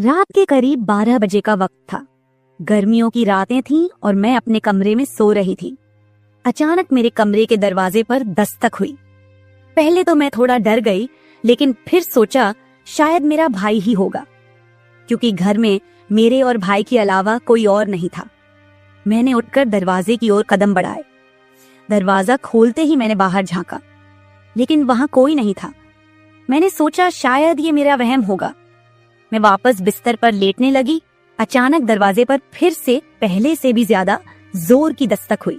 रात के करीब 12 बजे का वक्त था। गर्मियों की रातें थीं और मैं अपने कमरे में सो रही थी। अचानक मेरे कमरे के दरवाजे पर दस्तक हुई। पहले तो मैं थोड़ा डर गई, लेकिन फिर सोचा शायद मेरा भाई ही होगा, क्योंकि घर में मेरे और भाई के अलावा कोई और नहीं था। मैंने उठकर दरवाजे की ओर कदम बढ़ाए। दरवाजा खोलते ही मैंने बाहर झांका, लेकिन वहां कोई नहीं था। मैंने सोचा शायद ये मेरा वहम होगा। मैं वापस बिस्तर पर लेटने लगी। अचानक दरवाजे पर फिर से पहले से भी ज्यादा जोर की दस्तक हुई।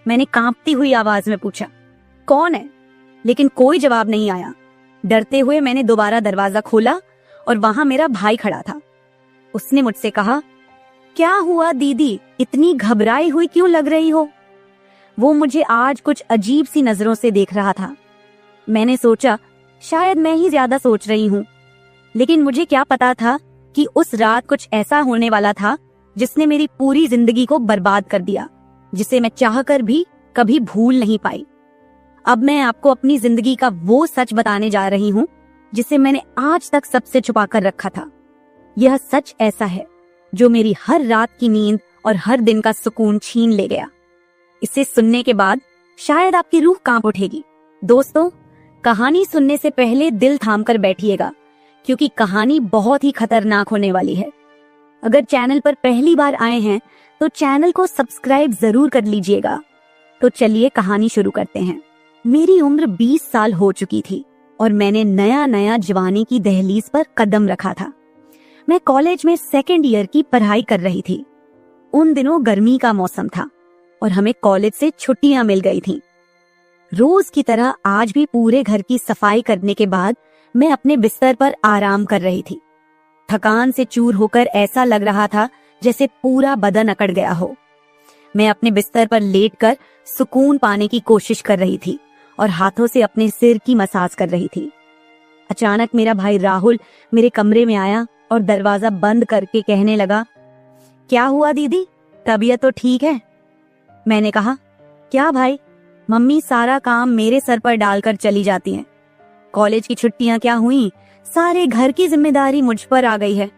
मैंने कांपती हुई आवाज में पूछा, कौन है? लेकिन कोई जवाब नहीं आया। डरते हुए मैंने दोबारा दरवाजा खोला और वहां मेरा भाई खड़ा था। उसने मुझसे कहा, क्या हुआ दीदी, इतनी घबराई हुई क्यों लग रही हो? वो मुझे आज कुछ अजीब सी नजरों से देख रहा था। मैंने सोचा शायद मैं ही ज्यादा सोच रही हूँ, लेकिन मुझे क्या पता था कि उस रात कुछ ऐसा होने वाला था जिसने मेरी पूरी जिंदगी को बर्बाद कर दिया, जिसे मैं चाहकर भी कभी भूल नहीं पाई। अब मैं आपको अपनी जिंदगी का वो सच बताने जा रही हूँ जिसे मैंने आज तक सबसे छुपा कर रखा था। यह सच ऐसा है जो मेरी हर रात की नींद और हर दिन का सुकून छीन ले गया। इसे सुनने के बाद शायद आपकी रूह कांप उठेगी। दोस्तों, कहानी सुनने से पहले दिल थाम कर बैठिएगा, क्योंकि कहानी बहुत ही खतरनाक होने वाली है। अगर चैनल पर पहली बार आए हैं तो चैनल को सब्सक्राइब जरूर कर लीजिएगा। तो चलिए कहानी शुरू करते हैं। मेरी उम्र 20 साल हो चुकी थी और मैंने नया नया जवानी की दहलीज पर कदम रखा था। मैं कॉलेज में सेकेंड ईयर की पढ़ाई कर रही थी। उन दिनों गर्मी का मौसम था और हमें कॉलेज से छुट्टियां मिल गई थीं। रोज की तरह आज भी पूरे घर की सफाई करने के बाद मैं अपने बिस्तर पर आराम कर रही थी। थकान से चूर होकर ऐसा लग रहा था जैसे पूरा बदन अकड़ गया हो। मैं अपने बिस्तर पर लेटकर सुकून पाने की कोशिश कर रही थी और हाथों से अपने सिर की मसाज कर रही थी। अचानक मेरा भाई राहुल मेरे कमरे में आया और दरवाजा बंद करके कहने लगा, क्या हुआ दीदी, तबीयत तो ठीक है? मैंने कहा, क्या भाई, मम्मी सारा काम मेरे सर पर डालकर चली जाती हैं। कॉलेज की छुट्टियां क्या हुई, सारे घर की जिम्मेदारी मुझ पर आ गई है।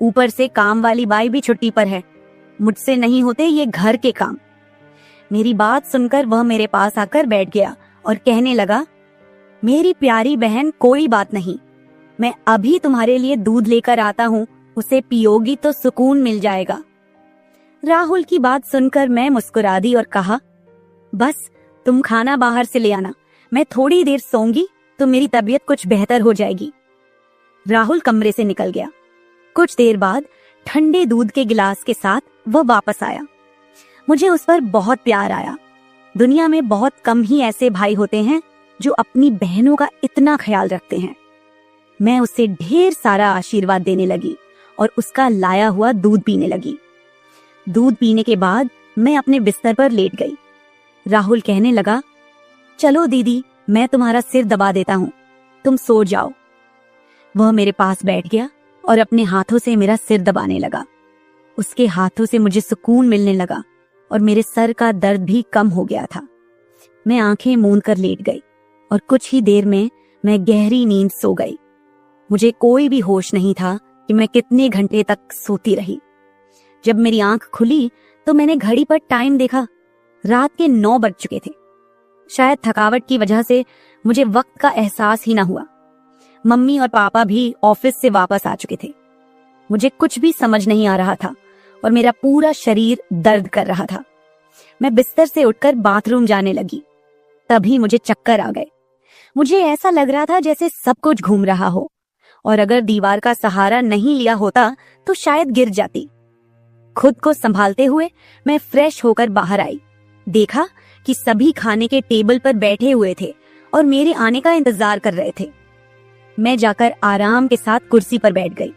ऊपर से काम वाली बाई भी छुट्टी पर है। मुझसे नहीं होते ये घर के काम। मेरी बात सुनकर वह मेरे पास आकर बैठ गया और कहने लगा, मेरी प्यारी बहन, कोई बात नहीं, मैं अभी तुम्हारे लिए दूध लेकर आता हूँ, उसे पियोगी तो सुकून मिल जाएगा। राहुल की बात सुनकर मैं मुस्कुरा दी और कहा, बस तुम खाना बाहर से ले आना, मैं थोड़ी देर सोऊंगी तो मेरी तबीयत कुछ बेहतर हो जाएगी। राहुल कमरे से निकल गया। कुछ देर बाद ठंडे दूध के गिलास के साथ वह वापस आया। मुझे उस पर बहुत प्यार आया। दुनिया में बहुत कम ही ऐसे भाई होते हैं जो अपनी बहनों का इतना ख्याल रखते हैं। मैं उसे ढेर सारा आशीर्वाद देने लगी और उसका लाया हुआ दूध पीने लगी। दूध पीने के बाद मैं अपने बिस्तर पर लेट गई। राहुल कहने लगा, चलो दीदी, मैं तुम्हारा सिर दबा देता हूँ, तुम सो जाओ। वह मेरे पास बैठ गया और अपने हाथों से मेरा सिर दबाने लगा। उसके हाथों से मुझे सुकून मिलने लगा और मेरे सर का दर्द भी कम हो गया था। मैं आंखें मूंद कर लेट गई और कुछ ही देर में मैं गहरी नींद सो गई। मुझे कोई भी होश नहीं था कि मैं कितने घंटे तक सोती रही। जब मेरी आंख खुली तो मैंने घड़ी पर टाइम देखा। रात के 9 बज चुके थे। शायद थकावट की वजह से मुझे वक्त का एहसास ही ना हुआ। मम्मी और पापा भी ऑफिस से वापस आ चुके थे। मुझे कुछ भी समझ नहीं आ रहा था और मेरा पूरा शरीर दर्द कर रहा था। मैं बिस्तर से उठकर बाथरूम जाने लगी। तभी मुझे चक्कर आ गए। मुझे ऐसा लग रहा था जैसे सब कुछ घूम रहा हो और अगर दीवार का सहारा नहीं लिया होता तो शायद गिर जाती। खुद को संभालते हुए मैं फ्रेश होकर बाहर आई। देखा कि सभी खाने के टेबल पर बैठे हुए थे और मेरे आने का इंतजार कर रहे थे। मैं जाकर आराम के साथ कुर्सी पर बैठ गई।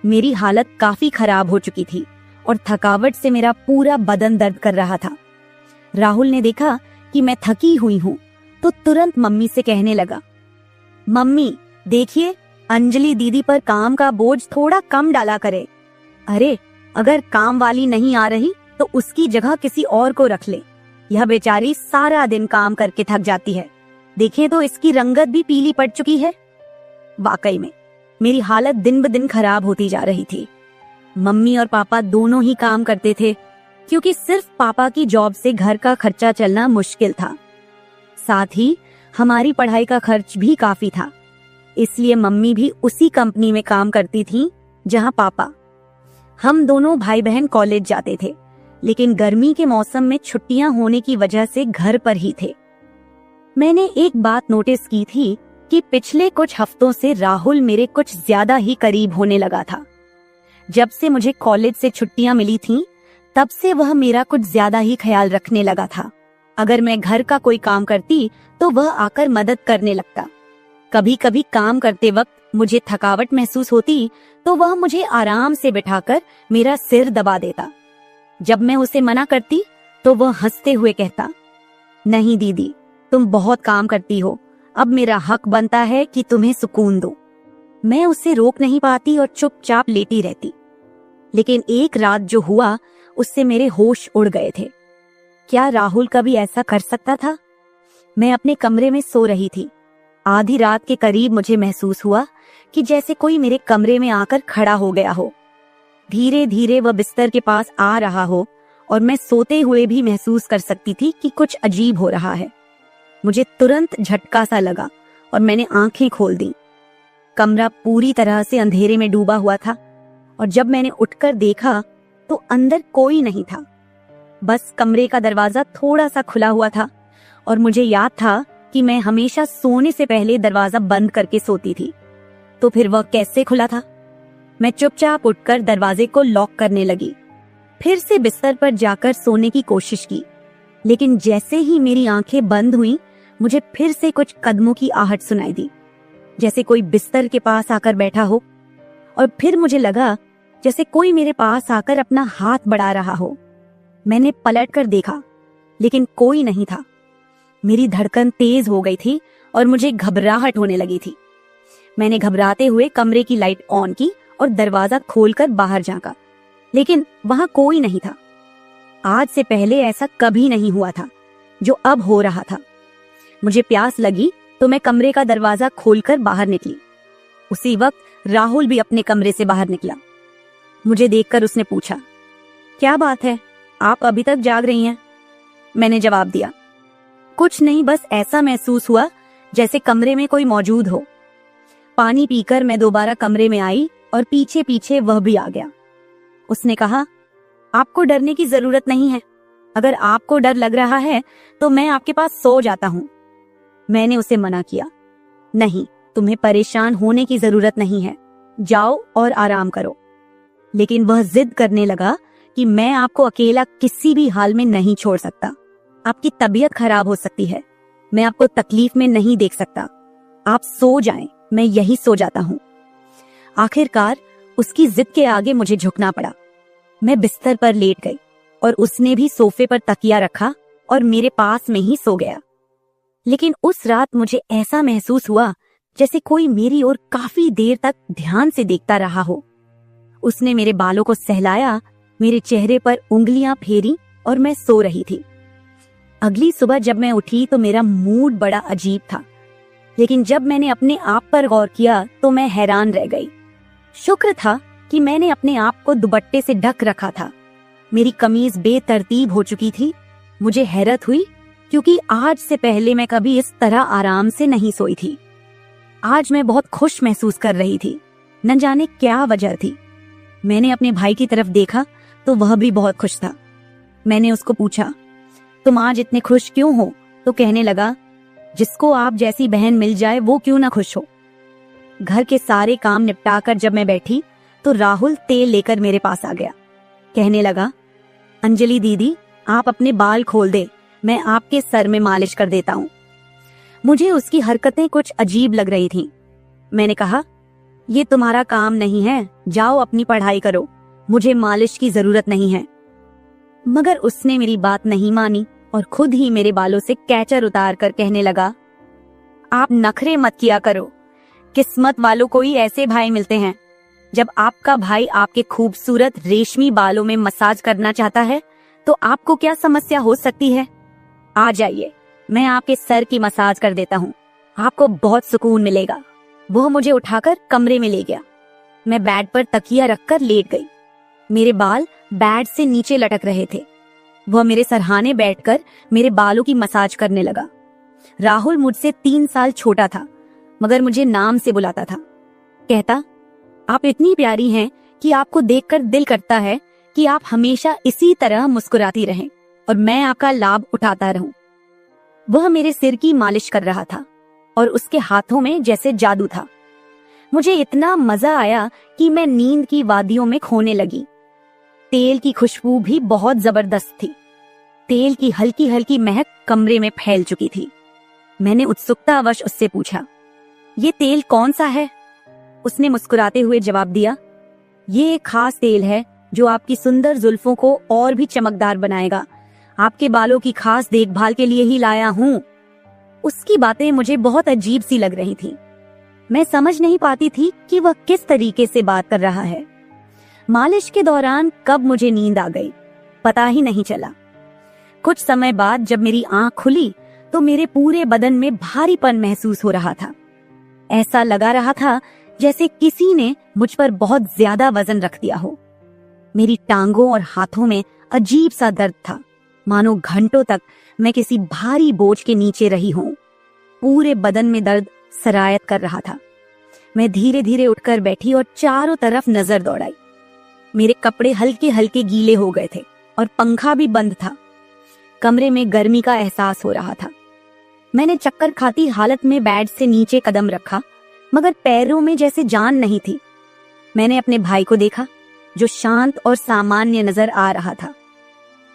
मेरी हालत काफी खराब हो चुकी थी और थकावट से मेरा पूरा बदन दर्द कर रहा था। राहुल ने देखा कि मैं थकी हुई हूँ तो तुरंत मम्मी से कहने लगा, मम्मी देखिए, अंजलि दीदी पर काम का बोझ थोड़ा कम डाला करे। अरे, अगर काम वाली नहीं आ रही तो उसकी जगह किसी और को रख ले। यह बेचारी सारा दिन काम करके थक जाती है। देखें तो इसकी रंगत भी पीली पड़ चुकी है। वाकई में मेरी हालत दिन ब दिन खराब होती जा रही थी। मम्मी और पापा दोनों ही काम करते थे, क्योंकि सिर्फ पापा की जॉब से घर का खर्चा चलना मुश्किल था। साथ ही हमारी पढ़ाई का खर्च भी काफी था, इसलिए मम्मी भी उसी कंपनी में काम करती थी जहां पापा। हम दोनों भाई बहन कॉलेज जाते थे, लेकिन गर्मी के मौसम में छुट्टियां होने की वजह से घर पर ही थे। मैंने एक बात नोटिस की थी कि पिछले कुछ हफ्तों से राहुल मेरे कुछ ज्यादा ही करीब होने लगा था। जब से मुझे कॉलेज से छुट्टियां मिली थीं, तब से वह मेरा कुछ ज्यादा ही ख्याल रखने लगा था। अगर मैं घर का कोई काम करती तो वह आकर मदद करने लगता। कभी कभी काम करते वक्त मुझे थकावट महसूस होती तो वह मुझे आराम से बिठाकर मेरा सिर दबा देता। जब मैं उसे मना करती तो वह हंसते हुए कहता, नहीं दीदी, तुम बहुत काम करती हो, अब मेरा हक बनता है कि तुम्हें सुकून दो। मैं उसे रोक नहीं पाती और चुपचाप लेटी रहती। लेकिन एक रात जो हुआ, उससे मेरे होश उड़ गए थे। क्या राहुल कभी ऐसा कर सकता था? मैं अपने कमरे में सो रही थी। आधी रात के करीब मुझे महसूस हुआ कि जैसे कोई मेरे कमरे में आकर खड़ा हो गया हो। धीरे धीरे वह बिस्तर के पास आ रहा हो और मैं सोते हुए भी महसूस कर सकती थी कि कुछ अजीब हो रहा है। मुझे तुरंत झटका सा लगा और मैंने आंखें खोल दी। कमरा पूरी तरह से अंधेरे में डूबा हुआ था और जब मैंने उठकर देखा तो अंदर कोई नहीं था। बस कमरे का दरवाजा थोड़ा सा खुला हुआ था और मुझे याद था कि मैं हमेशा सोने से पहले दरवाजा बंद करके सोती थी। तो फिर वह कैसे खुला था? मैं चुपचाप उठकर दरवाजे को लॉक करने लगी। फिर से बिस्तर पर जाकर सोने की कोशिश की, लेकिन जैसे ही मेरी आंखें बंद हुईं, मुझे फिर से कुछ कदमों की आहट सुनाई दी, जैसे कोई बिस्तर के पास आकर बैठा हो। और फिर मुझे लगा जैसे कोई मेरे पास आकर अपना हाथ बढ़ा रहा हो। मैंने पलटकर देखा, लेकिन कोई नहीं था। मेरी धड़कन तेज हो गई थी और मुझे घबराहट होने लगी थी। मैंने घबराते हुए कमरे की लाइट ऑन की और दरवाजा खोलकर बाहर झांका, लेकिन वहां कोई नहीं था। आज से पहले ऐसा कभी नहीं हुआ था जो अब हो रहा था। मुझे प्यास लगी तो मैं कमरे का दरवाजा खोलकर बाहर निकली। उसी वक्त राहुल भी अपने कमरे से बाहर निकला। मुझे देखकर उसने पूछा, क्या बात है, आप अभी तक जाग रही हैं? मैंने जवाब दिया, कुछ नहीं, बस ऐसा महसूस हुआ जैसे कमरे में कोई मौजूद हो। पानी पीकर मैं दोबारा कमरे में आई और पीछे पीछे वह भी आ गया। उसने कहा, आपको डरने की जरूरत नहीं है। अगर आपको डर लग रहा है तो मैं आपके पास सो जाता हूँ। मैंने उसे मना किया, नहीं, तुम्हें परेशान होने की जरूरत नहीं है, जाओ और आराम करो। लेकिन वह जिद करने लगा कि मैं आपको अकेला किसी भी हाल में नहीं छोड़ सकता। आपकी तबीयत खराब हो सकती है, मैं आपको तकलीफ में नहीं देख सकता। आप सो जाएं, मैं यही सो जाता हूँ। आखिरकार उसकी जिद के आगे मुझे झुकना पड़ा। मैं बिस्तर पर लेट गई और उसने भी सोफे पर तकिया रखा और मेरे पास में ही सो गया। लेकिन उस रात मुझे ऐसा महसूस हुआ जैसे कोई मेरी ओर काफी देर तक ध्यान से देखता रहा हो। उसने मेरे बालों को सहलाया, मेरे चेहरे पर उंगलियां फेरी और मैं सो रही थी। अगली सुबह जब मैं उठी तो मेरा मूड बड़ा अजीब था, लेकिन जब मैंने अपने आप पर गौर किया तो मैं हैरान रह गई। शुक्र था कि मैंने अपने आप को दुपट्टे से ढक रखा था। मेरी कमीज बेतरतीब हो चुकी थी। मुझे हैरत हुई क्योंकि आज से पहले मैं कभी इस तरह आराम से नहीं सोई थी। आज मैं बहुत खुश महसूस कर रही थी, न जाने क्या वजह थी। मैंने अपने भाई की तरफ देखा तो वह भी बहुत खुश था। मैंने उसको पूछा, तुम आज इतने खुश क्यों हो? तो कहने लगा, जिसको आप जैसी बहन मिल जाए वो क्यों ना खुश हो। घर के सारे काम निपटाकर जब मैं बैठी तो राहुल तेल लेकर मेरे पास आ गया। कहने लगा, अंजलि दीदी, आप अपने बाल खोल दे, मैं आपके सर में मालिश कर देता हूँ। मुझे उसकी हरकतें कुछ अजीब लग रही थीं। मैंने कहा, ये तुम्हारा काम नहीं है, जाओ अपनी पढ़ाई करो, मुझे मालिश की जरूरत नहीं है। मगर उसने मेरी बात नहीं मानी और खुद ही मेरे बालों से कैचर उतार कर कहने लगा, आप नखरे मत किया करो, किस्मत वालों को ही ऐसे भाई मिलते हैं। जब आपका भाई आपके खूबसूरत रेशमी बालों में मसाज करना चाहता है तो आपको क्या समस्या हो सकती है? आ जाइए, मैं आपके सर की मसाज कर देता हूँ, आपको बहुत सुकून मिलेगा। वह मुझे उठाकर कमरे में ले गया। मैं बेड पर तकिया रखकर लेट गई। मेरे बाल बेड से नीचे लटक रहे थे। वह मेरे सरहाने बैठकर मेरे बालों की मसाज करने लगा। राहुल मुझसे 3 साल छोटा था, मगर मुझे नाम से बुलाता था। कहता, आप इतनी प्यारी हैं कि आपको देखकर दिल करता है कि आप हमेशा इसी तरह मुस्कुराती रहें और मैं आपका लाभ उठाता रहूं। वह मेरे सिर की मालिश कर रहा था और उसके हाथों में जैसे जादू था। मुझे इतना मजा आया कि मैं नींद की वादियों में खोने लगी। तेल की खुशबू भी बहुत जबरदस्त थी। तेल की हल्की हल्की महक कमरे में फैल चुकी थी। मैंने उत्सुकतावश उससे पूछा, ये तेल कौन सा है? उसने मुस्कुराते हुए जवाब दिया, ये एक खास तेल है जो आपकी सुंदर जुल्फों को और भी चमकदार बनाएगा। आपके बालों की खास देखभाल के लिए ही लाया हूँ। उसकी बातें मुझे बहुत अजीब सी लग रही थी। मैं समझ नहीं पाती थी कि वह किस तरीके से बात कर रहा है। मालिश के दौरान कब मुझे नींद आ गई, पता ही नहीं चला। कुछ समय बाद जब मेरी आंख खुली तो मेरे पूरे बदन में भारीपन महसूस हो रहा था। ऐसा लगा रहा था जैसे किसी ने मुझ पर बहुत ज्यादा वजन रख दिया हो। मेरी टांगों और हाथों में अजीब सा दर्द था, मानो घंटों तक मैं किसी भारी बोझ के नीचे रही हूं। पूरे बदन में दर्द सरायत कर रहा था। मैं धीरे धीरे उठकर बैठी और चारों तरफ नजर दौड़ाई। मेरे कपड़े हल्के हल्के गीले हो गए थे और पंखा भी बंद था। कमरे में गर्मी का एहसास हो रहा था। मैंने चक्कर खाती हालत में बेड से नीचे कदम रखा, मगर पैरों में जैसे जान नहीं थी। मैंने अपने भाई को देखा जो शांत और सामान्य नजर आ रहा था।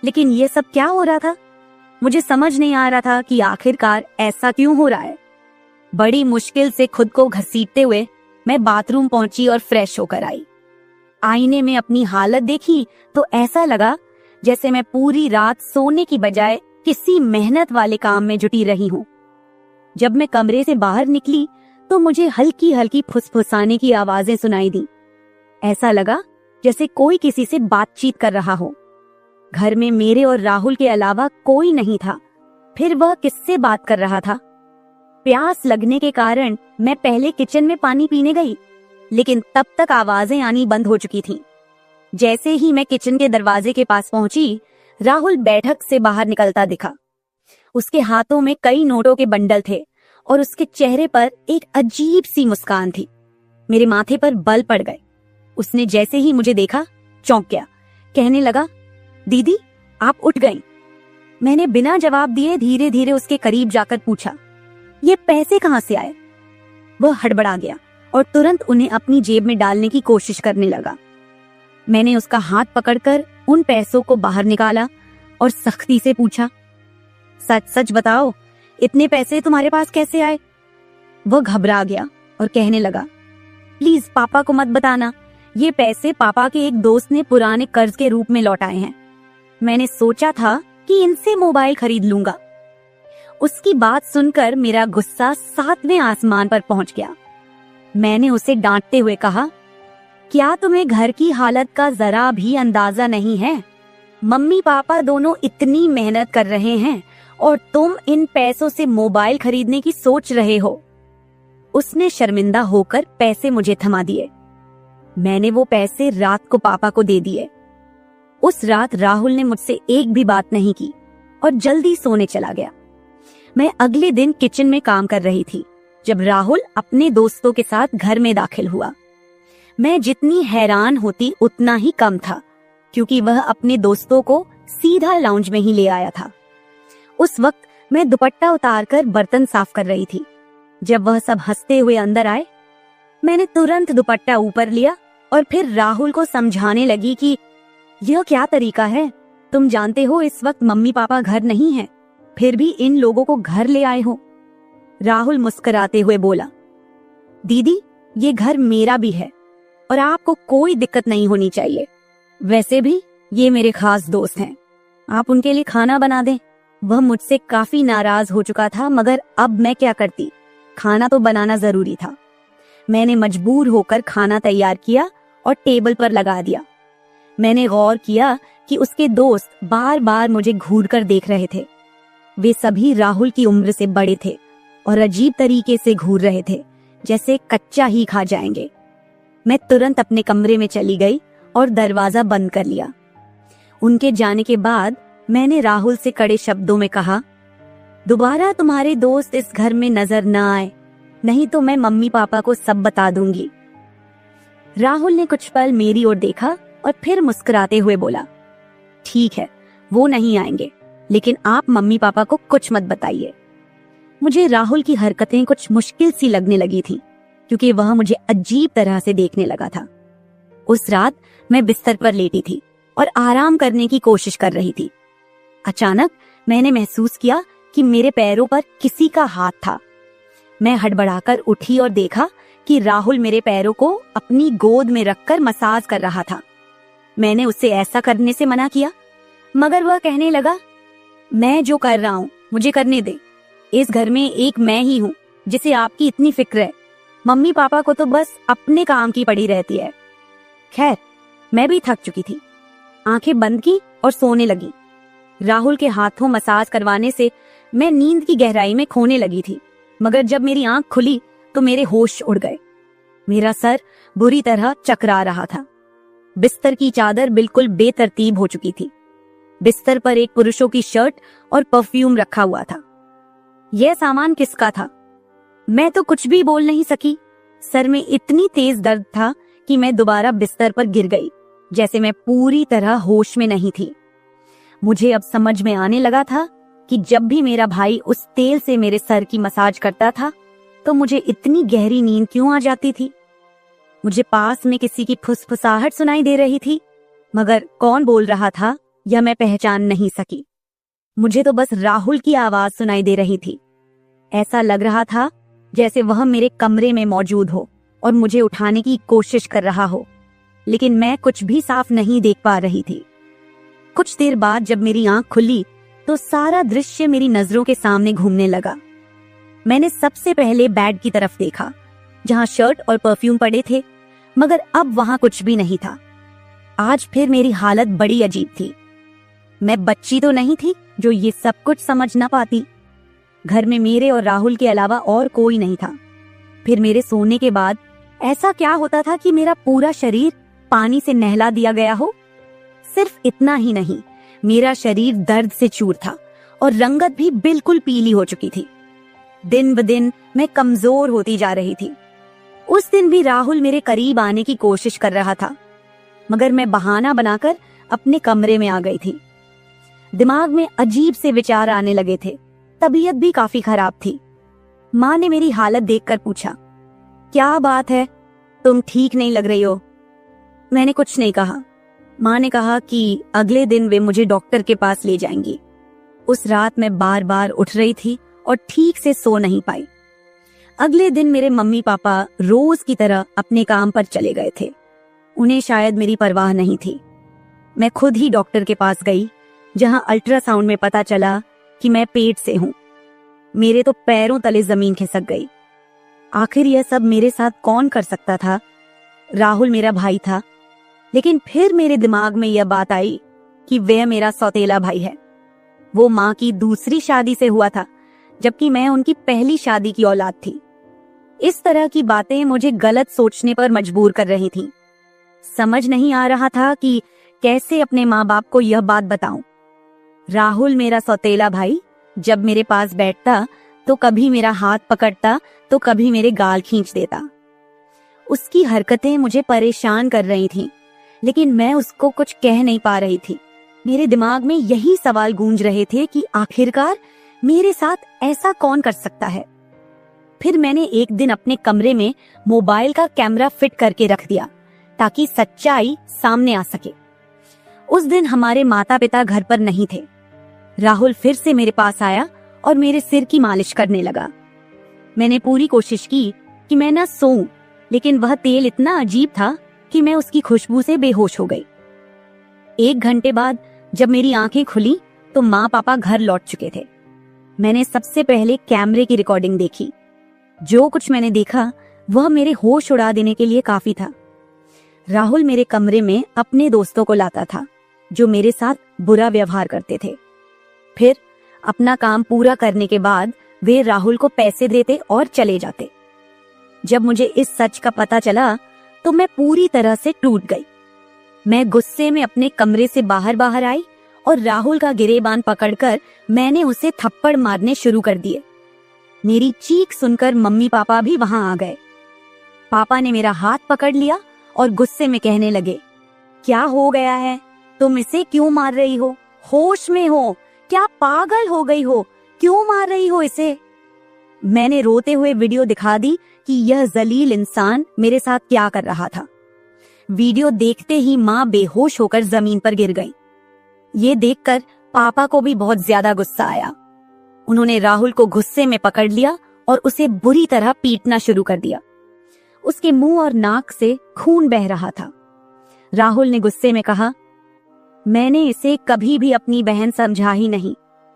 लेकिन यह सब क्या हो रहा था? मुझे समझ नहीं आ रहा था कि आखिरकार ऐसा क्यों हो रहा है। बड़ी मुश्किल से खुद को घसीटते हुए मैं बाथरूम पहुंची और फ्रेश होकर आई। आईने में अपनी हालत देखी तो ऐसा लगा जैसे मैं पूरी रात सोने की बजाय किसी मेहनत वाले काम में जुटी रही हूं। जब मैं कमरे से बाहर निकली तो मुझे हल्की हल्की फुसफुसाने की आवाजें सुनाई दी। ऐसा लगा जैसे कोई किसी से बातचीत कर रहा हो। घर में मेरे और राहुल के अलावा कोई नहीं था। फिर वह किससे बात कर रहा था? प्यास लगने के कारण मैं पहले किचन में पानी पीने गई, लेकिन तब तक आवाजें आनी बंद हो चुकी थीं। जैसे ही मैं किचन के दरवाजे के पास पहुंची, राहुल बैठक से बाहर निकलता दिखा। उसके हाथों में कई नोटों के बंडल थे और उसके चेहरे पर एक अजीब सी मुस्कान थी। मेरे माथे पर बल पड़ गए। उसने जैसे ही मुझे देखा चौंक गया। कहने लगा, दीदी आप उठ गईं। मैंने बिना जवाब दिए धीरे धीरे उसके करीब जाकर पूछा, ये पैसे कहां से आए? वह हड़बड़ा गया और तुरंत उन्हें अपनी जेब में डालने की कोशिश करने लगा। मैंने उसका हाथ पकड़कर उन पैसों को बाहर निकाला और सख्ती से पूछा, सच सच बताओ, इतने पैसे तुम्हारे पास कैसे आए? वह घबरा गया और कहने लगा, प्लीज पापा को मत बताना। ये पैसे पापा के एक दोस्त ने पुराने कर्ज के रूप में लौटाए हैं। मैंने सोचा था कि इनसे मोबाइल खरीद लूंगा। उसकी बात सुनकर मेरा गुस्सा 7वें आसमान पर पहुंच गया। मैंने उसे डांटते हुए कहा, क्या तुम्हें घर की हालत का जरा भी अंदाजा नहीं है? मम्मी पापा दोनों इतनी मेहनत कर रहे हैं और तुम इन पैसों से मोबाइल खरीदने की सोच रहे हो। उसने शर्मिंदा होकर पैसे मुझे थमा दिए। मैंने वो पैसे रात को पापा को दे दिए। उस रात राहुल ने मुझसे एक भी बात नहीं की और जल्दी सोने चला गया। मैं अगले दिन किचन में काम कर रही थी जब राहुल अपने दोस्तों के साथ घर में दाखिल हुआ। मैं जितनी हैरान होती उतना ही कम था, क्योंकि वह अपने दोस्तों को सीधा लाउंज में ही ले आया था। उस वक्त मैं दुपट्टा उतारकर बर्तन साफ कर रही थी। जब वह सब हंसते हुए अंदर आए, मैंने तुरंत दुपट्टा ऊपर लिया और फिर राहुल को समझाने लगी कि यह क्या तरीका है? तुम जानते हो इस वक्त मम्मी पापा घर नहीं हैं, फिर भी इन लोगों को घर ले आए हो। राहुल मुस्कुराते हुए बोला, दीदी ये घर मेरा भी है और आपको कोई दिक्कत नहीं होनी चाहिए। वैसे भी ये मेरे खास दोस्त हैं, आप उनके लिए खाना बना दें। वह मुझसे काफी नाराज हो चुका था, मगर अब मैं क्या करती? खाना तो बनाना जरूरी था। मैंने मजबूर होकर खाना तैयार किया और टेबल पर लगा दिया। मैंने गौर किया कि उसके दोस्त बार बार मुझे घूर कर देख रहे थे। वे सभी राहुल की उम्र से बड़े थे और अजीब तरीके से घूर रहे थे, जैसे कच्चा ही खा जाएंगे। मैं तुरंत अपने कमरे में चली गई और दरवाजा बंद कर लिया। उनके जाने के बाद मैंने राहुल से कड़े शब्दों में कहा, दोबारा तुम्हारे दोस्त इस घर में नजर न आए, नहीं तो मैं मम्मी पापा को सब बता दूंगी। राहुल ने कुछ पल मेरी ओर देखा और फिर मुस्कुराते हुए बोला, ठीक है, वो नहीं आएंगे, लेकिन आप मम्मी पापा को कुछ मत बताइए। मुझे राहुल की हरकतें कुछ मुश्किल सी लगने लगी थी, क्योंकि वह मुझे अजीब तरह से देखने लगा था। उस रात मैं बिस्तर पर लेटी थी और आराम करने की कोशिश कर रही थी। अचानक मैंने महसूस किया कि मेरे पैरों पर किसी का हाथ था। मैं हड़बड़ाकर उठी और देखा कि राहुल मेरे पैरों को अपनी गोद में रखकर मसाज कर रहा था। मैंने उससे ऐसा करने से मना किया, मगर वह कहने लगा, मैं जो कर रहा हूँ मुझे करने दे। इस घर में एक मैं ही हूँ जिसे आपकी इतनी फिक्र है। मम्मी पापा को तो बस अपने काम की पड़ी रहती है। खैर, मैं भी थक चुकी थी। आंखें बंद की और सोने लगी। राहुल के हाथों मसाज करवाने से मैं नींद की गहराई में खोने लगी थी, मगर जब मेरी आंख खुली तो मेरे होश उड़ गए। मेरा सर बुरी तरह चकरा रहा था। बिस्तर की चादर बिल्कुल बेतरतीब हो चुकी थी। बिस्तर पर एक पुरुषों की शर्ट और परफ्यूम रखा हुआ था। यह सामान किसका था? मैं तो कुछ भी बोल नहीं सकी। सर में इतनी तेज दर्द था कि मैं दोबारा बिस्तर पर गिर गई, जैसे मैं पूरी तरह होश में नहीं थी। मुझे अब समझ में आने लगा था कि जब भी मेरा भाई उस तेल से मेरे सर की मसाज करता था तो मुझे इतनी गहरी नींद क्यों आ जाती थी। मुझे पास में किसी की फुसफुसाहट सुनाई दे रही थी, मगर कौन बोल रहा था यह मैं पहचान नहीं सकी। मुझे तो बस राहुल की आवाज सुनाई दे रही थी। ऐसा लग रहा था जैसे वह मेरे कमरे में मौजूद हो और मुझे उठाने की कोशिश कर रहा हो, लेकिन मैं कुछ भी साफ नहीं देख पा रही थी। कुछ देर बाद जब मेरी आंख खुली तो सारा दृश्य मेरी नजरों के सामने घूमने लगा। मैंने सबसे पहले बेड की तरफ देखा, जहां शर्ट और परफ्यूम पड़े थे, मगर अब वहां कुछ भी नहीं था। आज फिर मेरी हालत बड़ी अजीब थी। मैं बच्ची तो नहीं थी जो ये सब कुछ समझ ना पाती। घर में मेरे और राहुल के अलावा और कोई नहीं था। फिर मेरे सोने के बाद ऐसा क्या होता था कि मेरा पूरा शरीर पानी से नहला दिया गया हो? सिर्फ इतना ही नहीं, मेरा शरीर दर्द से चूर था और रंगत भी बिल्कुल पीली हो चुकी थी। दिन ब दिन मैं कमजोर होती जा रही थी। उस दिन भी राहुल मेरे करीब आने की कोशिश कर रहा था, मगर मैं बहाना बनाकर अपने कमरे में आ गई थी। दिमाग में अजीब से विचार आने लगे थे। तबीयत भी काफी खराब थी। माँ ने मेरी हालत देखकर पूछा, क्या बात है, तुम ठीक नहीं लग रही हो? मैंने कुछ नहीं कहा। माँ ने कहा कि अगले दिन वे मुझे डॉक्टर के पास ले जाएंगी। उस रात मैं बार बार उठ रही थी और ठीक से सो नहीं पाई। अगले दिन मेरे मम्मी पापा रोज की तरह अपने काम पर चले गए थे। उन्हें शायद मेरी परवाह नहीं थी। मैं खुद ही डॉक्टर के पास गई, जहां अल्ट्रासाउंड में पता चला कि मैं पेट से हूं। मेरे तो पैरों तले जमीन खिसक गई। आखिर यह सब मेरे साथ कौन कर सकता था? राहुल मेरा भाई था, लेकिन फिर मेरे दिमाग में यह बात आई कि वह मेरा सौतेला भाई है। वो माँ की दूसरी शादी से हुआ था, जबकि मैं उनकी पहली शादी की औलाद थी। इस तरह की बातें मुझे गलत सोचने पर मजबूर कर रही थीं। समझ नहीं आ रहा था कि कैसे अपने माँ बाप को यह बात बताऊं। राहुल मेरा सौतेला भाई जब मेरे पास बैठता तो कभी मेरा हाथ पकड़ता तो कभी मेरे गाल खींच देता। उसकी हरकतें मुझे परेशान कर रही थीं, लेकिन मैं उसको कुछ कह नहीं पा रही थी। मेरे दिमाग में यही सवाल गूंज रहे थे कि आखिरकार मेरे साथ ऐसा कौन कर सकता है। फिर मैंने एक दिन अपने कमरे में मोबाइल का कैमरा फिट करके रख दिया ताकि सच्चाई सामने आ सके। उस दिन हमारे माता पिता घर पर नहीं थे। राहुल फिर से मेरे पास आया और मेरे सिर की मालिश करने लगा। मैंने पूरी कोशिश की कि मैं ना सोऊं, लेकिन वह तेल इतना अजीब था कि मैं उसकी खुशबू से बेहोश हो गई। 1 घंटे बाद जब मेरी आंखें खुली तो माँ पापा घर लौट चुके थे। मैंने सबसे पहले कैमरे की रिकॉर्डिंग देखी। जो कुछ मैंने देखा वह मेरे होश उड़ा देने के लिए काफी था। राहुल मेरे कमरे में अपने दोस्तों को लाता था जो मेरे साथ बुरा व्यवहार करते थे। फिर अपना काम पूरा करने के बाद वे राहुल को पैसे देते और चले जाते। जब मुझे इस सच का पता चला तो मैं पूरी तरह से टूट गई। मैं गुस्से में अपने कमरे से बाहर आई और राहुल का गिरेबान पकड़कर मैंने उसे थप्पड़ मारने शुरू कर दिए। मेरी चीख सुनकर मम्मी पापा भी वहां आ गए। पापा ने मेरा हाथ पकड़ लिया और गुस्से में कहने लगे, क्या हो गया है? तुम इसे क्यों मार रही हो? होश में हो? क्या पागल हो गई हो? क्यों मार रही हो इसे? मैंने रोते हुए वीडियो दिखा दी कि यह जलील इंसान मेरे साथ क्या कर रहा था। वीडियो देखते ही माँ बेहोश होकर जमीन पर गिर गई। ये देखकर पापा को भी बहुत ज्यादा गुस्सा आया। उन्होंने राहुल को गुस्से में पकड़ लिया और उसे बुरी तरह पीटना शुरू कर दिया। उसके मुंह और नाक से खून बह रहा था। राहुल ने गुस्से में कहा, मैंने इसे कभी भी अपनी बहन समझा ही नहीं।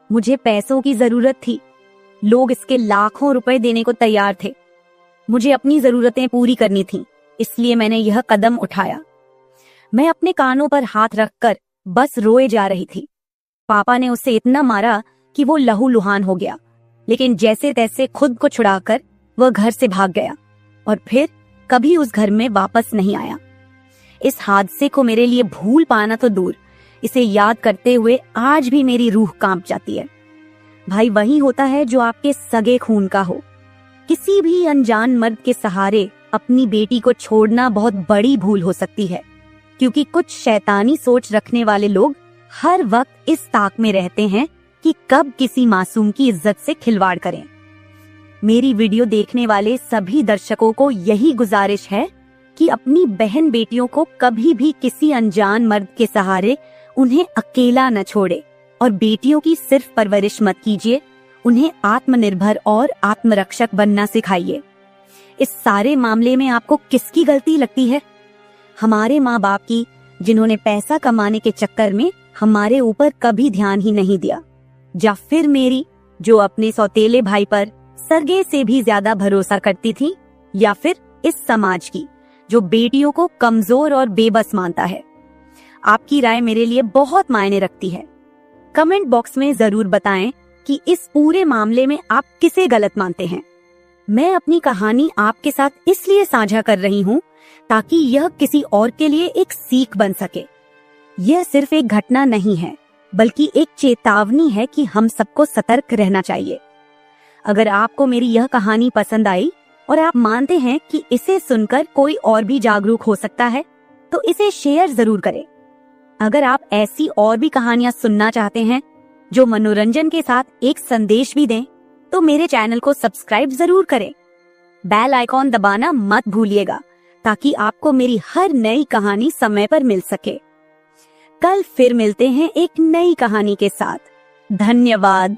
मुझे पैसों की जरूरत थी। लोग इसके लाखों रुपए देने को तैयार थे। मुझे अपनी जरूरतें पूरी करनी थी, इसलिए मैंने यह कदम उठाया। मैं अपने कानों पर हाथ रखकर बस रोए जा रही थी। पापा ने उसे इतना मारा कि वो लहूलुहान हो गया, लेकिन जैसे तैसे खुद को छुड़ाकर वह घर से भाग गया और फिर कभी उस घर में वापस नहीं आया। इस हादसे को मेरे लिए भूल पाना तो दूर, इसे याद करते हुए आज भी मेरी रूह कांप जाती है। भाई वही होता है जो आपके सगे खून का हो। किसी भी अनजान मर्द के सहारे अपनी बेटी को छोड़ना बहुत बड़ी भूल हो सकती है, क्योंकि कुछ शैतानी सोच रखने वाले लोग हर वक्त इस ताक में रहते हैं कि कब किसी मासूम की इज्जत से खिलवाड़ करें। मेरी वीडियो देखने वाले सभी दर्शकों को यही गुजारिश है कि अपनी बहन बेटियों को कभी भी किसी अनजान मर्द के सहारे उन्हें अकेला न छोड़े और बेटियों की सिर्फ परवरिश मत कीजिए, उन्हें आत्मनिर्भर और आत्मरक्षक बनना सिखाइए। इस सारे मामले में आपको किसकी गलती लगती है? हमारे माँ बाप की, जिन्होंने पैसा कमाने के चक्कर में हमारे ऊपर कभी ध्यान ही नहीं दिया, या फिर मेरी, जो अपने सौतेले भाई पर सरगे से भी ज्यादा भरोसा करती थी, या फिर इस समाज की, जो बेटियों को कमजोर और बेबस मानता है। आपकी राय मेरे लिए बहुत मायने रखती है। कमेंट बॉक्स में जरूर बताएं कि इस पूरे मामले में आप किसे गलत मानते हैं। मैं अपनी कहानी आपके साथ इसलिए साझा कर रही हूँ ताकि यह किसी और के लिए एक सीख बन सके। यह सिर्फ एक घटना नहीं है, बल्कि एक चेतावनी है कि हम सबको सतर्क रहना चाहिए। अगर आपको मेरी यह कहानी पसंद आई और आप मानते हैं कि इसे सुनकर कोई और भी जागरूक हो सकता है, तो इसे शेयर जरूर करें। अगर आप ऐसी और भी कहानियां सुनना चाहते हैं जो मनोरंजन के साथ एक संदेश भी दें, तो मेरे चैनल को सब्सक्राइब जरूर करें। बेल आइकॉन दबाना मत भूलिएगा ताकि आपको मेरी हर नई कहानी समय पर मिल सके। कल फिर मिलते हैं एक नई कहानी के साथ। धन्यवाद।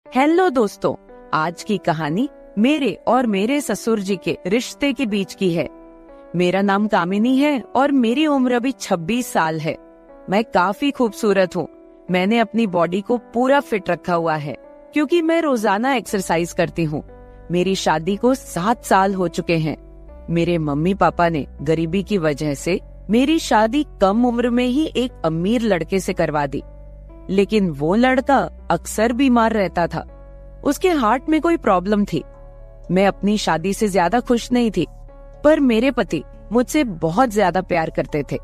हेलो दोस्तों, आज की कहानी मेरे और मेरे ससुर जी के रिश्ते के बीच की है। मेरा नाम कामिनी है और मेरी उम्र अभी 26 साल है। मैं काफी खूबसूरत हूँ। मैंने अपनी बॉडी को पूरा फिट रखा हुआ है क्योंकि मैं रोजाना एक्सरसाइज करती हूँ। मेरी शादी को 7 साल हो चुके हैं। मेरे मम्मी पापा ने गरीबी की वजह से मेरी शादी कम उम्र में ही एक अमीर लड़के से करवा दी, लेकिन वो लड़का अक्सर बीमार रहता था। उसके हार्ट में कोई प्रॉब्लम थी। मैं अपनी शादी से ज्यादा खुश नहीं थी, पर मेरे पति मुझसे बहुत ज्यादा प्यार करते थे।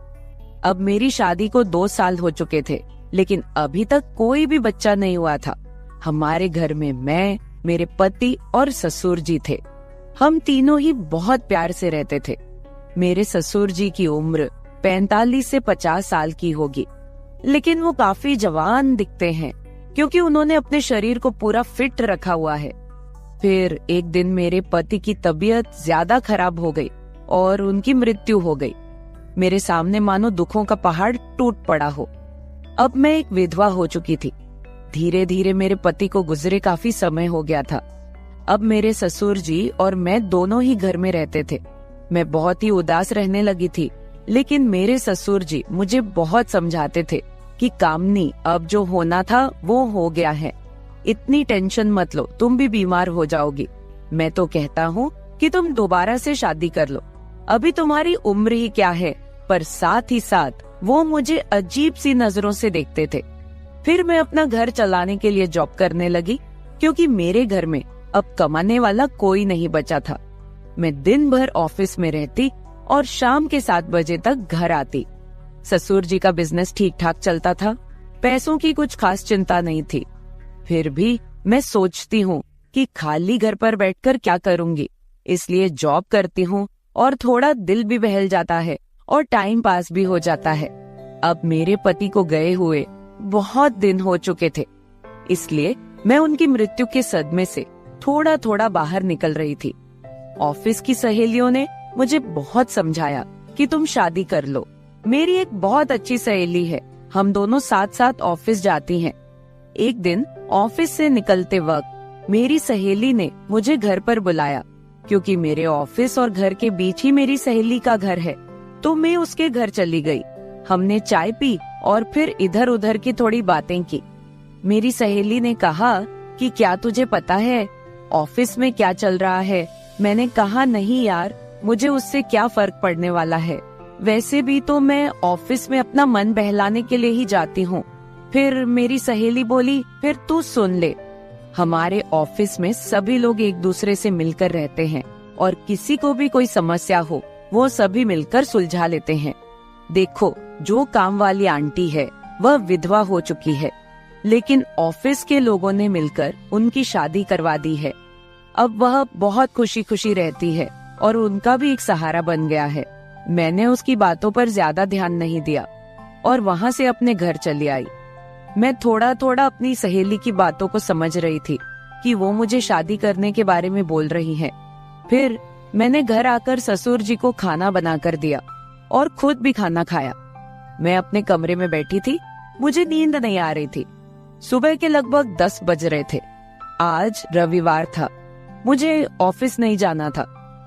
अब मेरी शादी को 2 साल हो चुके थे, लेकिन अभी तक कोई भी बच्चा नहीं हुआ था। हमारे घर में मैं, मेरे पति और ससुर जी थे। हम तीनों ही बहुत प्यार से रहते थे। मेरे ससुर जी की उम्र 45 से 50 साल की होगी, लेकिन वो काफी जवान दिखते हैं क्योंकि उन्होंने अपने शरीर को पूरा फिट रखा हुआ है। फिर एक दिन मेरे पति की तबीयत ज्यादा खराब हो गई और उनकी मृत्यु हो गई। मेरे सामने मानो दुखों का पहाड़ टूट पड़ा हो। अब मैं एक विधवा हो चुकी थी। धीरे धीरे मेरे पति को गुजरे काफी समय हो गया था। अब मेरे ससुर जी और मैं दोनों ही घर में रहते थे। मैं बहुत ही उदास रहने लगी थी, लेकिन मेरे ससुर जी मुझे बहुत समझाते थे कि कामनी, अब जो होना था वो हो गया है, इतनी टेंशन मत लो, तुम भी बीमार हो जाओगी। मैं तो कहता हूँ कि तुम दोबारा से शादी कर लो, अभी तुम्हारी उम्र ही क्या है। पर साथ ही साथ वो मुझे अजीब सी नजरों से देखते थे। फिर मैं अपना घर चलाने के लिए जॉब करने लगी क्योंकि मेरे घर में अब कमाने वाला कोई नहीं बचा था। मैं दिन भर ऑफिस में रहती और शाम के 7 बजे तक घर आती। ससुर जी का बिजनेस ठीक ठाक चलता था, पैसों की कुछ खास चिंता नहीं थी। फिर भी मैं सोचती हूँ कि खाली घर पर बैठकर क्या करूंगी, इसलिए जॉब करती हूँ और थोड़ा दिल भी बहल जाता है और टाइम पास भी हो जाता है। अब मेरे पति को गए हुए बहुत दिन हो चुके थे, इसलिए मैं उनकी मृत्यु के सदमे से थोड़ा थोड़ा बाहर निकल रही थी। ऑफिस की सहेलियों ने मुझे बहुत समझाया कि तुम शादी कर लो। मेरी एक बहुत अच्छी सहेली है, हम दोनों साथ साथ ऑफिस जाती हैं। एक दिन ऑफिस से निकलते वक्त मेरी सहेली ने मुझे घर पर बुलाया, क्योंकि मेरे ऑफिस और घर के बीच ही मेरी सहेली का घर है। तो मैं उसके घर चली गई। हमने चाय पी और फिर इधर उधर की थोड़ी बातें की। मेरी सहेली ने कहा कि क्या तुझे पता है ऑफिस में क्या चल रहा है? मैंने कहा नहीं यार, मुझे उससे क्या फर्क पड़ने वाला है, वैसे भी तो मैं ऑफिस में अपना मन बहलाने के लिए ही जाती हूँ। फिर मेरी सहेली बोली, फिर तू सुन ले, हमारे ऑफिस में सभी लोग एक दूसरे से मिलकर रहते हैं और किसी को भी कोई समस्या हो वो सभी मिलकर सुलझा लेते हैं। देखो, जो काम वाली आंटी है वह विधवा हो चुकी है, लेकिन ऑफिस के लोगों ने मिलकर उनकी शादी करवा दी है। अब वह बहुत खुशी खुशी रहती है और उनका भी एक सहारा बन गया है। मैंने उसकी बातों पर ज्यादा ध्यान नहीं दिया और वहाँ से अपने घर चली आई। मैं थोड़ा थोड़ा अपनी सहेली की बातों को समझ रही थी कि वो मुझे शादी करने के बारे में बोल रही है। फिर मैंने घर आकर ससुर जी को खाना बनाकर दिया और खुद भी खाना खाया। मैं अपने कमरे में बैठी थी, मुझे नींद नहीं आ रही थी। सुबह के लगभग 10 बज रहे थे। आज रविवार था, मुझे ऑफिस नहीं जाना था।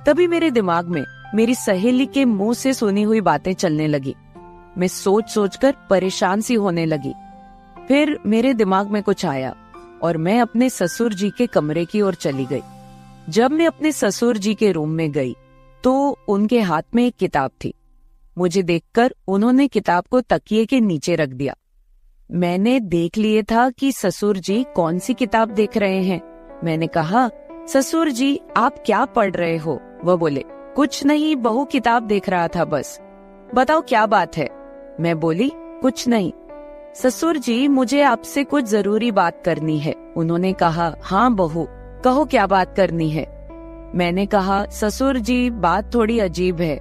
तभी मेरे दिमाग में मेरी सहेली के मुंह से सुनी हुई बातें चलने लगी। मैं सोच सोचकर परेशान सी होने लगी। फिर मेरे दिमाग में कुछ आया और मैं अपने ससुर जी के कमरे की ओर चली गई। जब मैं अपने ससुर जी के रूम में गई तो उनके हाथ में एक किताब थी। मुझे देखकर उन्होंने किताब को तकिए के नीचे रख दिया। मैंने देख लिए था कि ससुर जी कौन सी किताब देख रहे हैं। मैंने कहा, ससुर जी आप क्या पढ़ रहे हो? वह बोले, कुछ नहीं बहू, किताब देख रहा था बस। बताओ क्या बात है? मैं बोली, कुछ नहीं ससुर जी, मुझे आपसे कुछ जरूरी बात करनी है। उन्होंने कहा, हाँ बहू कहो, क्या बात करनी है? मैंने कहा, ससुर जी बात थोड़ी अजीब है,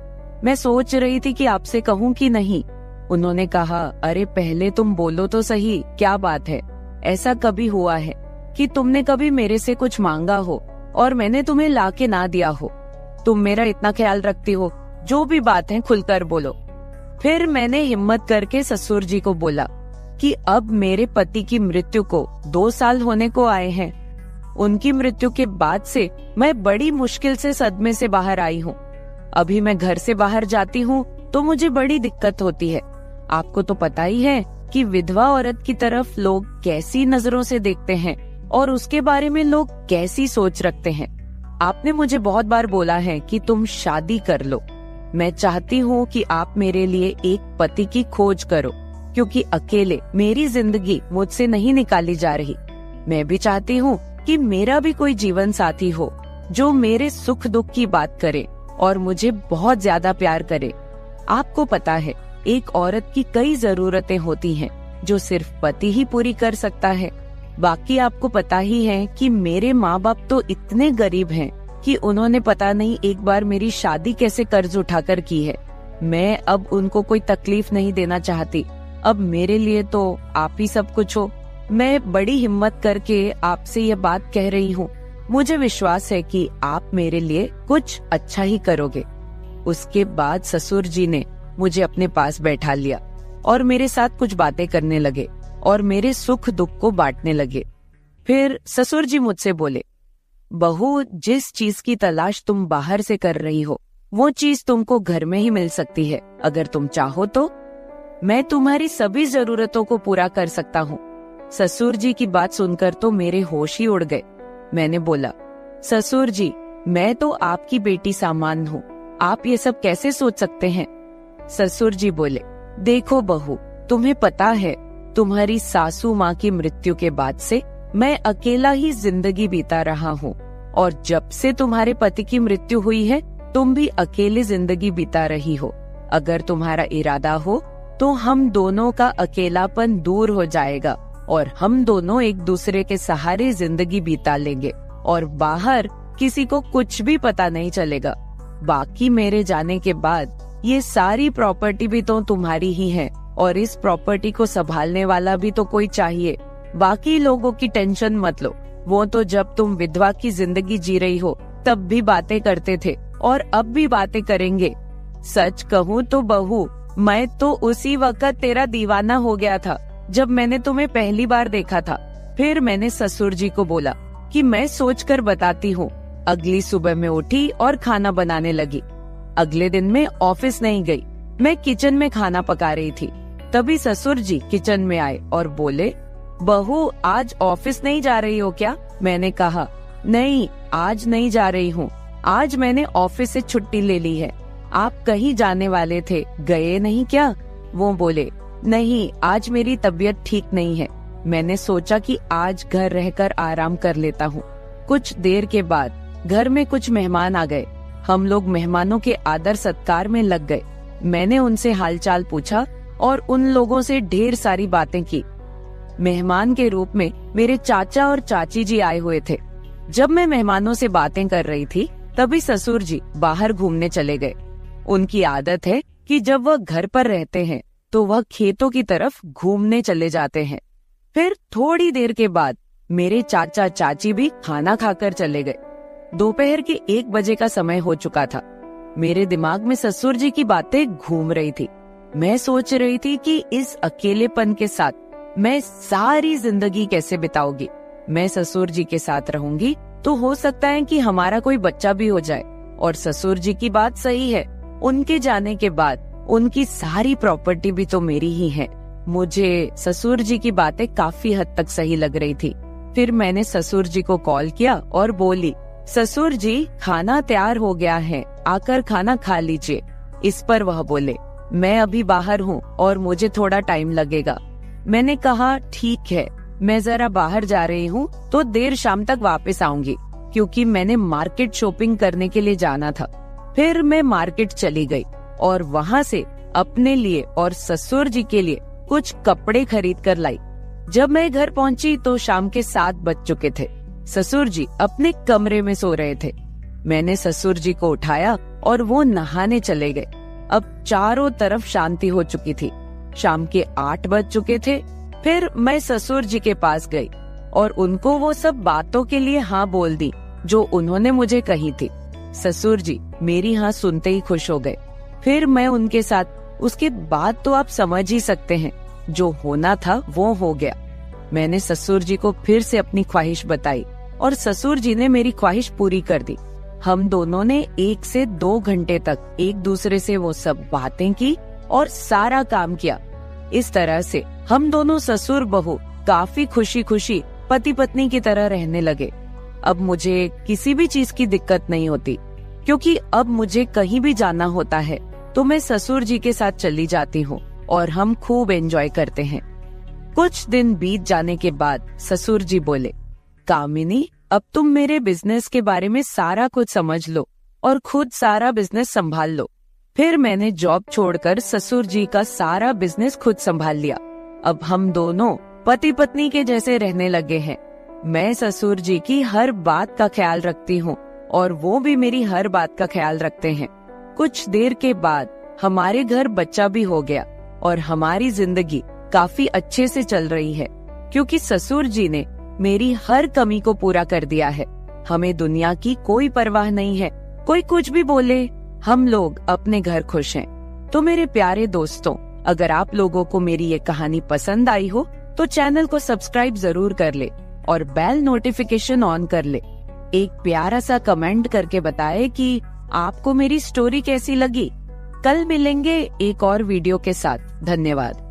मैं सोच रही थी कि आपसे कहूँ कि नहीं। उन्होंने कहा, अरे पहले तुम बोलो तो सही, क्या बात है? ऐसा कभी हुआ है कि तुमने कभी मेरे से कुछ मांगा हो और मैंने तुम्हें लाके ना दिया हो? तुम मेरा इतना ख्याल रखती हो, जो भी बात है खुलकर बोलो। फिर मैंने हिम्मत करके ससुर जी को बोला कि अब मेरे पति की मृत्यु को 2 साल होने को आए हैं। उनकी मृत्यु के बाद से मैं बड़ी मुश्किल से सदमे से बाहर आई हूँ। अभी मैं घर से बाहर जाती हूँ तो मुझे बड़ी दिक्कत होती है। आपको तो पता ही है कि विधवा औरत की तरफ लोग कैसी नजरों से देखते हैं और उसके बारे में लोग कैसी सोच रखते हैं। आपने मुझे बहुत बार बोला है कि तुम शादी कर लो। मैं चाहती हूँ कि आप मेरे लिए एक पति की खोज करो, क्योंकि अकेले मेरी जिंदगी मुझसे नहीं निकाली जा रही। मैं भी चाहती हूँ कि मेरा भी कोई जीवन साथी हो जो मेरे सुख दुख की बात करे और मुझे बहुत ज्यादा प्यार करे। आपको पता है, एक औरत की कई जरूरतें होती हैं जो सिर्फ पति ही पूरी कर सकता है। बाकी आपको पता ही है कि मेरे माँ बाप तो इतने गरीब हैं कि उन्होंने पता नहीं एक बार मेरी शादी कैसे कर्ज उठाकर की है। मैं अब उनको कोई तकलीफ नहीं देना चाहती। अब मेरे लिए तो आप ही सब कुछ हो। मैं बड़ी हिम्मत करके आपसे ये बात कह रही हूँ। मुझे विश्वास है कि आप मेरे लिए कुछ अच्छा ही करोगे। उसके बाद ससुर जी ने मुझे अपने पास बैठा लिया और मेरे साथ कुछ बातें करने लगे और मेरे सुख दुख को बांटने लगे। फिर ससुर जी मुझसे बोले, बहू, जिस चीज की तलाश तुम बाहर से कर रही हो वो चीज तुमको घर में ही मिल सकती है। अगर तुम चाहो तो मैं तुम्हारी सभी जरूरतों को पूरा कर सकता हूँ। ससुर जी की बात सुनकर तो मेरे होश ही उड़ गए। मैंने बोला, ससुर जी, मैं तो आपकी बेटी सामान हूँ, आप ये सब कैसे सोच सकते हैं? ससुर जी बोले, देखो बहू, तुम्हें पता है तुम्हारी सासू माँ की मृत्यु के बाद से मैं अकेला ही जिंदगी बीता रहा हूँ। और जब से तुम्हारे पति की मृत्यु हुई है तुम भी अकेले जिंदगी बिता रही हो। अगर तुम्हारा इरादा हो तो हम दोनों का अकेलापन दूर हो जाएगा और हम दोनों एक दूसरे के सहारे जिंदगी बिता लेंगे और बाहर किसी को कुछ भी पता नहीं चलेगा। बाकी मेरे जाने के बाद ये सारी प्रॉपर्टी भी तो तुम्हारी ही है और इस प्रॉपर्टी को संभालने वाला भी तो कोई चाहिए। बाकी लोगों की टेंशन मत लो, वो तो जब तुम विधवा की जिंदगी जी रही हो तब भी बातें करते थे और अब भी बातें करेंगे। सच कहूँ तो बहू, मैं तो उसी वक्त तेरा दीवाना हो गया था जब मैंने तुम्हें पहली बार देखा था। फिर मैंने ससुर जी को बोला कि मैं सोचकर बताती हूँ। अगली सुबह मैं उठी और खाना बनाने लगी। अगले दिन मैं ऑफिस नहीं गई, मैं किचन में खाना पका रही थी। तभी ससुर जी किचन में आए और बोले, बहू आज ऑफिस नहीं जा रही हो क्या? मैंने कहा, नहीं आज नहीं जा रही हूँ, आज मैंने ऑफिस से छुट्टी ले ली है। आप कहीं जाने वाले थे, गए नहीं क्या? वो बोले, नहीं आज मेरी तबीयत ठीक नहीं है, मैंने सोचा कि आज घर रहकर आराम कर लेता हूँ। कुछ देर के बाद घर में कुछ मेहमान आ गए। हम लोग मेहमानों के आदर सत्कार में लग गए। मैंने उनसे हालचाल पूछा और उन लोगों से ढेर सारी बातें की। मेहमान के रूप में मेरे चाचा और चाची जी आए हुए थे। जब मैं मेहमानों से बातें कर रही थी तभी ससुर जी बाहर घूमने चले गए। उनकी आदत है कि जब वह घर पर रहते हैं तो वह खेतों की तरफ घूमने चले जाते हैं। फिर थोड़ी देर के बाद मेरे चाचा चाची भी खाना खाकर चले गए। दोपहर के 1 बजे का समय हो चुका था। मेरे दिमाग में ससुर जी की बातें घूम रही थी। मैं सोच रही थी कि इस अकेलेपन के साथ मैं सारी जिंदगी कैसे बिताऊंगी। मैं ससुर जी के साथ रहूंगी तो हो सकता है कि हमारा कोई बच्चा भी हो जाए। और ससुर जी की बात सही है, उनके जाने के बाद उनकी सारी प्रॉपर्टी भी तो मेरी ही है। मुझे ससुर जी की बातें काफी हद तक सही लग रही थी। फिर मैंने ससुर जी को कॉल किया और बोली, ससुर जी खाना तैयार हो गया है, आकर खाना खा लीजिए। इस पर वह बोले, मैं अभी बाहर हूँ और मुझे थोड़ा टाइम लगेगा। मैंने कहा ठीक है, मैं जरा बाहर जा रही हूँ तो देर शाम तक वापस आऊंगी, क्योंकि मैंने मार्केट शॉपिंग करने के लिए जाना था। फिर मैं मार्केट चली गई और वहाँ से अपने लिए और ससुर जी के लिए कुछ कपड़े खरीद कर लाई। जब मैं घर पहुँची तो शाम के 7 बज चुके थे। ससुर जी अपने कमरे में सो रहे थे। मैंने ससुर जी को उठाया और वो नहाने चले गए। अब चारों तरफ शांति हो चुकी थी। शाम के 8 बज चुके थे। फिर मैं ससुर जी के पास गई और उनको वो सब बातों के लिए हाँ बोल दी जो उन्होंने मुझे कही थी। ससुर जी मेरी हाँ सुनते ही खुश हो गए। फिर मैं उनके साथ, उसके बाद तो आप समझ ही सकते हैं, जो होना था वो हो गया। मैंने ससुर जी को फिर से अपनी ख्वाहिश बताई और ससुर जी ने मेरी ख्वाहिश पूरी कर दी। हम दोनों ने 1 से 2 घंटे तक एक दूसरे से वो सब बातें की और सारा काम किया। इस तरह से हम दोनों ससुर बहू काफी खुशी खुशी पति पत्नी की तरह रहने लगे। अब मुझे किसी भी चीज की दिक्कत नहीं होती, क्योंकि अब मुझे कहीं भी जाना होता है तो मैं ससुर जी के साथ चली जाती हूँ और हम खूब एंजॉय करते हैं। कुछ दिन बीत जाने के बाद ससुर जी बोले, कामिनी अब तुम मेरे बिजनेस के बारे में सारा कुछ समझ लो और खुद सारा बिजनेस संभाल लो। फिर मैंने जॉब छोड़कर ससुर जी का सारा बिजनेस खुद संभाल लिया। अब हम दोनों पति पत्नी के जैसे रहने लगे हैं। मैं ससुर जी की हर बात का ख्याल रखती हूँ और वो भी मेरी हर बात का ख्याल रखते हैं। कुछ देर के बाद हमारे घर बच्चा भी हो गया और हमारी जिंदगी काफी अच्छे से चल रही है, क्योंकि ससुर जी ने मेरी हर कमी को पूरा कर दिया है। हमें दुनिया की कोई परवाह नहीं है, कोई कुछ भी बोले, हम लोग अपने घर खुश हैं। तो मेरे प्यारे दोस्तों, अगर आप लोगों को मेरी ये कहानी पसंद आई हो तो चैनल को सब्सक्राइब जरूर कर ले और बेल नोटिफिकेशन ऑन कर ले। एक प्यारा सा कमेंट करके बताएं कि आपको मेरी स्टोरी कैसी लगी। कल मिलेंगे एक और वीडियो के साथ। धन्यवाद।